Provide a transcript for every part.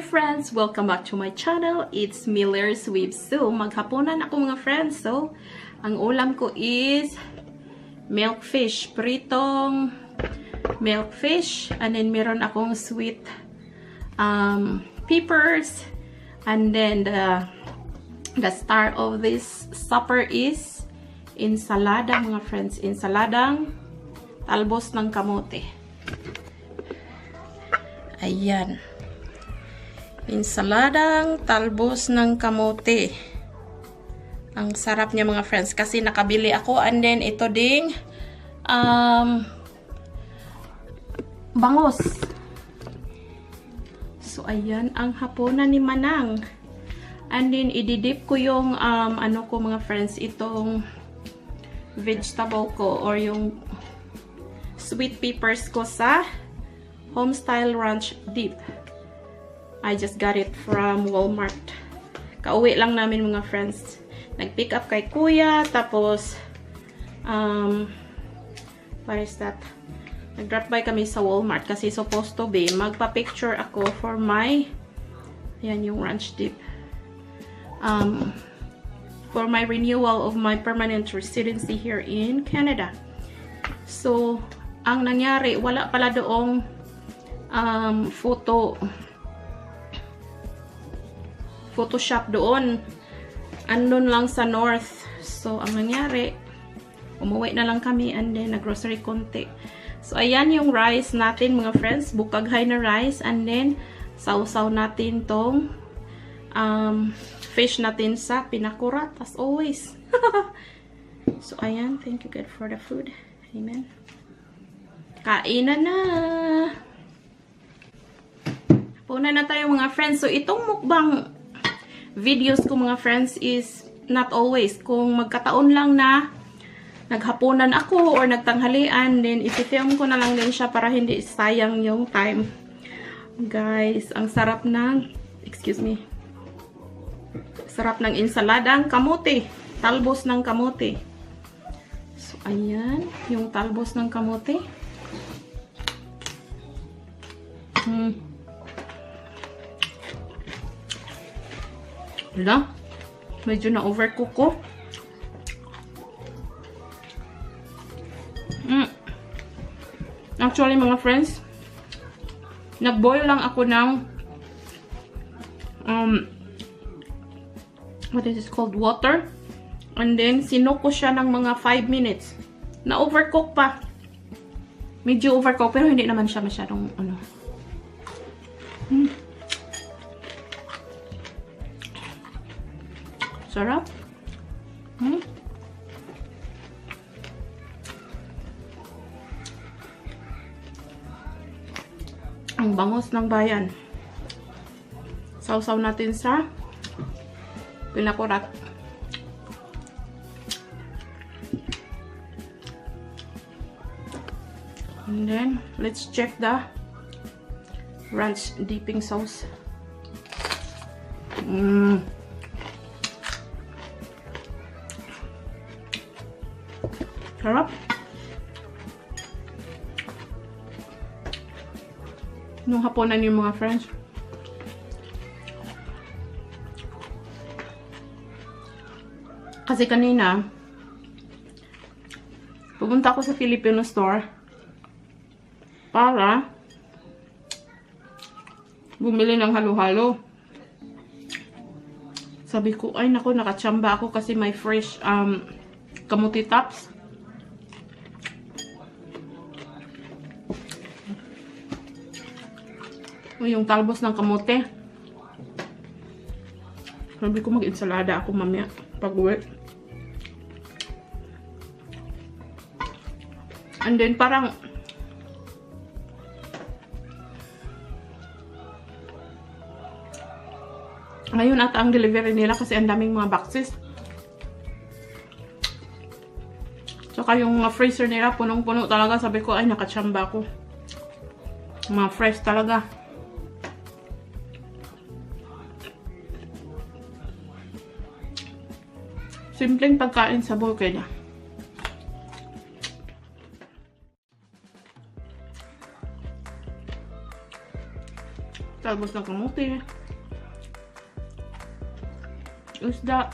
friends! Welcome back to my channel. It's me, lera.calayag.wiebe. So, maghapunan ako mga friends. So, ang ulam ko is milkfish. Pritong milkfish. And then, meron akong sweet peppers. And then, the star of this supper is ensalada mga friends. Ensaladang talbos ng kamote. Ayan. Ensaladang talbos ng kamote. Ang sarap niya mga friends kasi nakabili ako, and then ito ding bangos. So ayan ang hapunan ni Manang. And then ididip ko yung ano ko mga friends, itong vegetable ko or yung sweet peppers ko sa homestyle ranch dip. I just got it from Walmart. Kauwi lang namin mga friends. Nag-pick up kay kuya. Tapos, what is that? Nag-drop by kami sa Walmart kasi supposed to be magpa-picture ako for my, ayan yung ranch dip. For my renewal of my permanent residency here in Canada. So, ang nangyari, wala pala doong Photoshop doon. Andun lang sa north. So, ang nangyari, umuwi na lang kami and then nag-grocery konti. So, ayan yung rice natin mga friends. Bukaghay na rice. And then, sausaw natin tong fish natin sa pinakurat as always. So, ayan. Thank you God for the food. Amen. Kainan na! Puna na tayo mga friends. So, itong mukbang videos ko mga friends is not always. Kung magkataon lang na naghapunan ako or nagtanghalian, then ipifilm ko na lang din siya para hindi sayang yung time. Guys, ang sarap ng, excuse me, sarap ng ensaladang kamote. Talbos ng kamote. So, ayan, yung talbos ng kamote. Wala. Medyo na-overcook ko. Actually, mga friends, nag-boil lang ako ng what is this called? Water. And then, sinok ko siya ng mga 5 minutes. Na-overcook pa. Medyo overcook, pero hindi naman siya masyadong, ano. Sarap. Ang bangos ng bayan. Sausaw natin sa pinakurat. And then, let's check the ranch dipping sauce. Sarap. Nung hapunan yung mga friends. Kasi kanina, pupunta ako sa Filipino store para bumili ng halo-halo. Sabi ko, ay nako, nakachamba ako kasi may fresh kamote tops. O yung talbos ng kamote. Sabi ko mag-ensalada ako mamaya pag-uwi. And then parang ngayon ata ang delivery nila kasi ang daming mga boxes. Saka yung freezer nila punong-puno talaga. Sabi ko ay nakachamba ako. Mga fresh talaga. Simpleng pagkain sa bukid. talbos ng kamote, isda.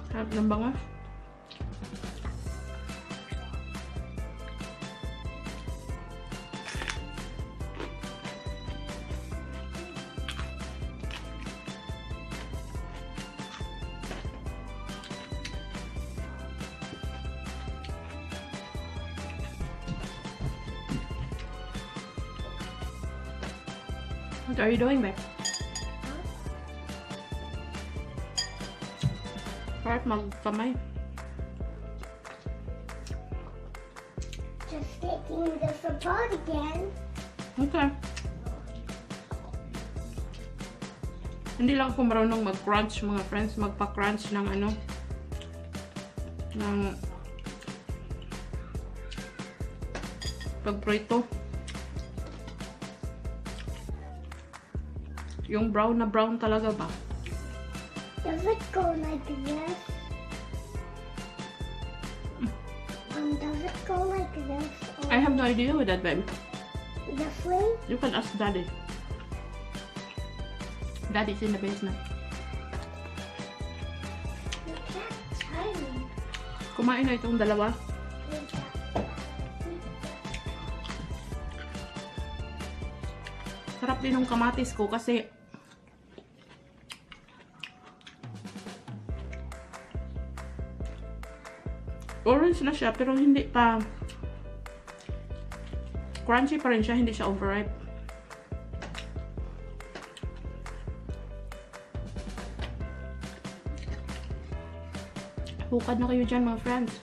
Harap ng bangos. What are you doing, babe? Harap magkamay. Just taking this apart again. Okay. Hindi lang ako marunong mag-crunch, mga friends. Magpa-crunch ng ano. Ng pag-preto. Yung brown na brown talaga ba? Does it go like this? Does it go like this? Or I have no idea with that, babe. this way? You can ask Daddy. Daddy's in the basement. You can't tell me. Kumain na itong dalawa. Sarap din ng kamatis ko kasi orange na siya pero hindi pa crunchy pa rin siya, hindi siya overripe. Bukad na kayo dyan, mga friends.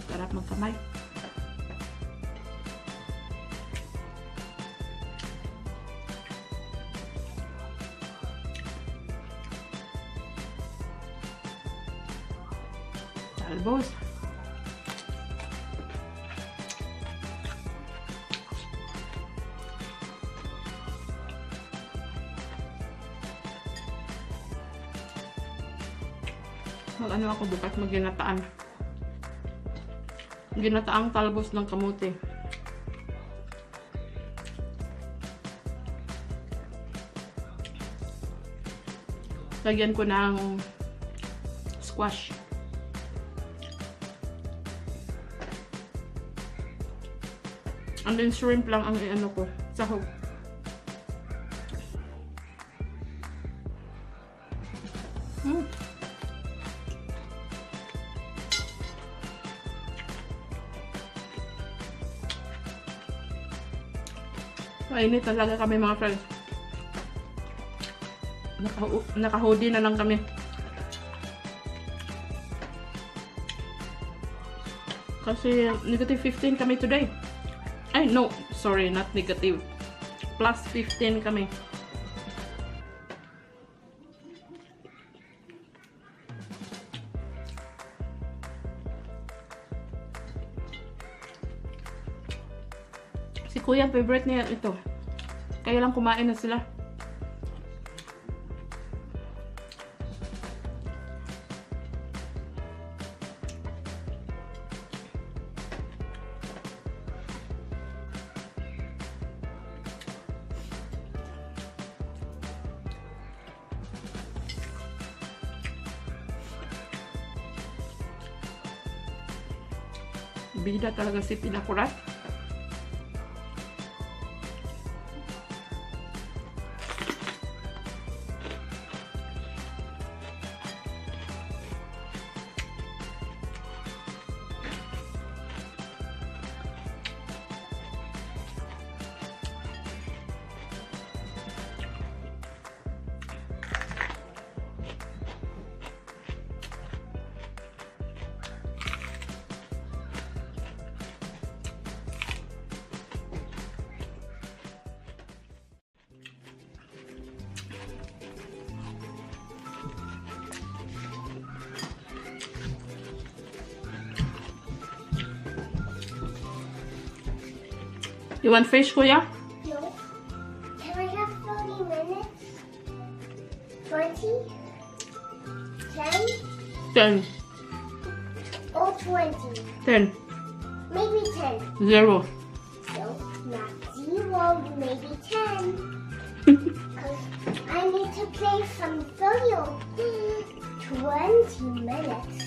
Sarap magkamay. Talbos. Mag-ano ako bukas, mag-ginataan. Ginataang talbos ng kamote. Lagyan ko ng squash. And then shrimp lang ang ano ko, sahog. Mainit talaga kami, mga friends. Naka-hoodie na lang kami. Kasi negative 15 kami today. Ay, no. Sorry, not negative. Plus 15 kami. Si Kuya, favorite niya ito. Kaya lang kumain na sila. Bida talaga si Pinakurat. You want fish, kuya? No. Can I have 30 minutes? 20? 10? 10. Or 20? 10. Maybe 10. 0. No, not 0, maybe 10. Because I need to play some video. 20 minutes.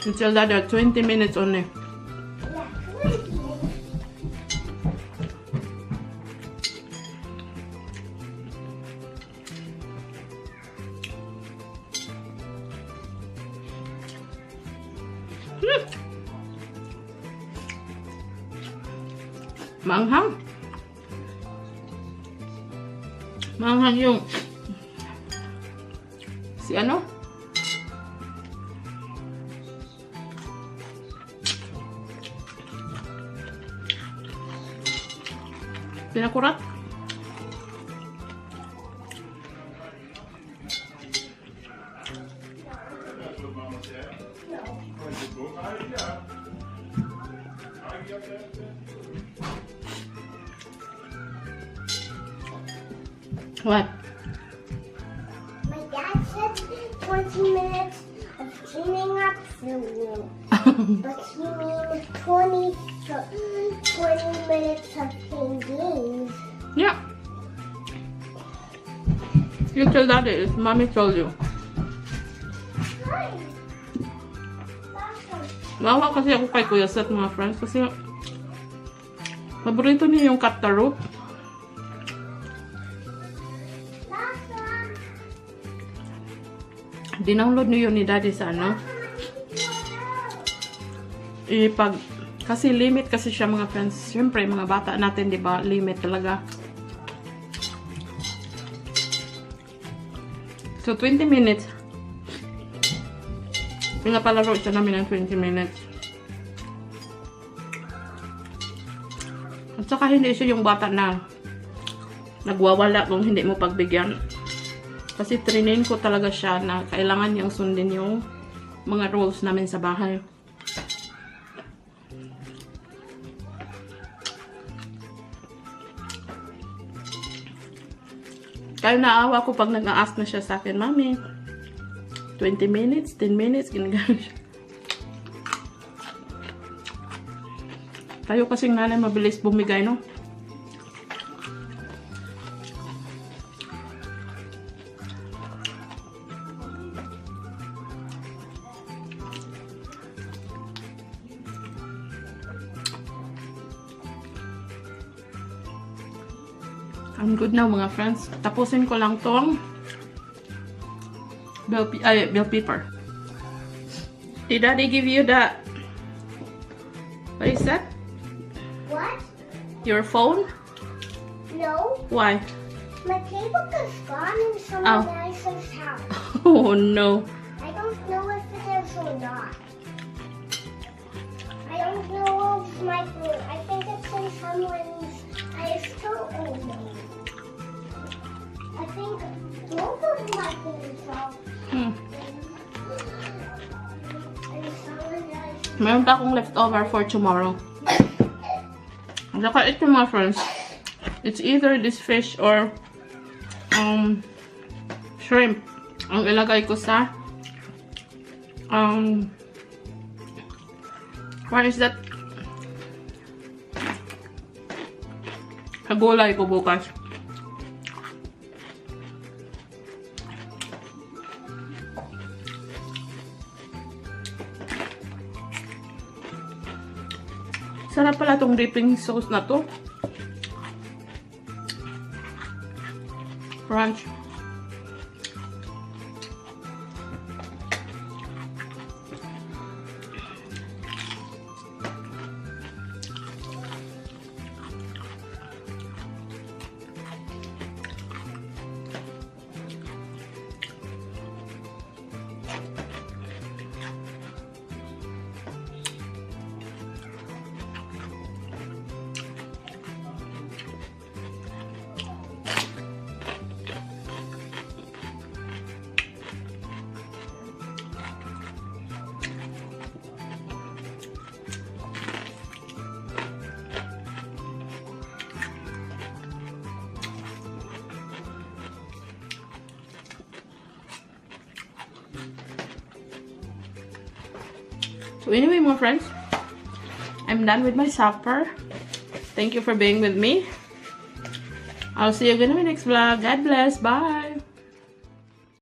You tell that there are 20 minutes only. Yeah, 20 minutes. Maanghang. Maanghang yung si ano? Pinakurat. What? My dad said 20 minutes of cleaning up the room. But he means 20 minutes of playing games. Yeah. You tell daddy if mommy told you. Hi. Wawa kasi ako kay Kuya Seth, mga friends, kasi paborito niya yung kataro. Dinownload niyo yun ni daddy sa ano. Kasi limit kasi siya, mga friends. Siyempre, mga bata natin, di ba? Limit talaga. So, 20 minutes. Pinapalaro siya namin ng 20 minutes. At saka hindi siya yung bata na nagwawala kung hindi mo pagbigyan. Kasi trinin ko talaga siya na kailangan niyang sundin yung mga rules namin sa bahay. Kaya naawa ko pag nag-a-ask na siya sa akin, Mami, 20 minutes, 10 minutes, ginagano siya. Tayo kasing nanay mabilis bumigay, no? I'm good now, mga friends. Tapusin ko lang tong bell pepper. Did Daddy give you the... What is that? What? Your phone? No. Why? My playbook is gone in someone else's house. Oh no. I don't know if it is or not. I don't know if my phone. I think it's in someone's. I still don't know. I think both of my phones are. Hmm. And someone else. Meron pa akong leftover for tomorrow. Saka ito, mga friends. It's either this fish or shrimp. Ang ilagay ko sa what is that? Gulay ko bukas. Sarap pala tong dipping sauce na to. Crunch. So anyway, mga friends, I'm done with my supper. Thank you for being with me. I'll see you again in my next vlog. God bless. Bye!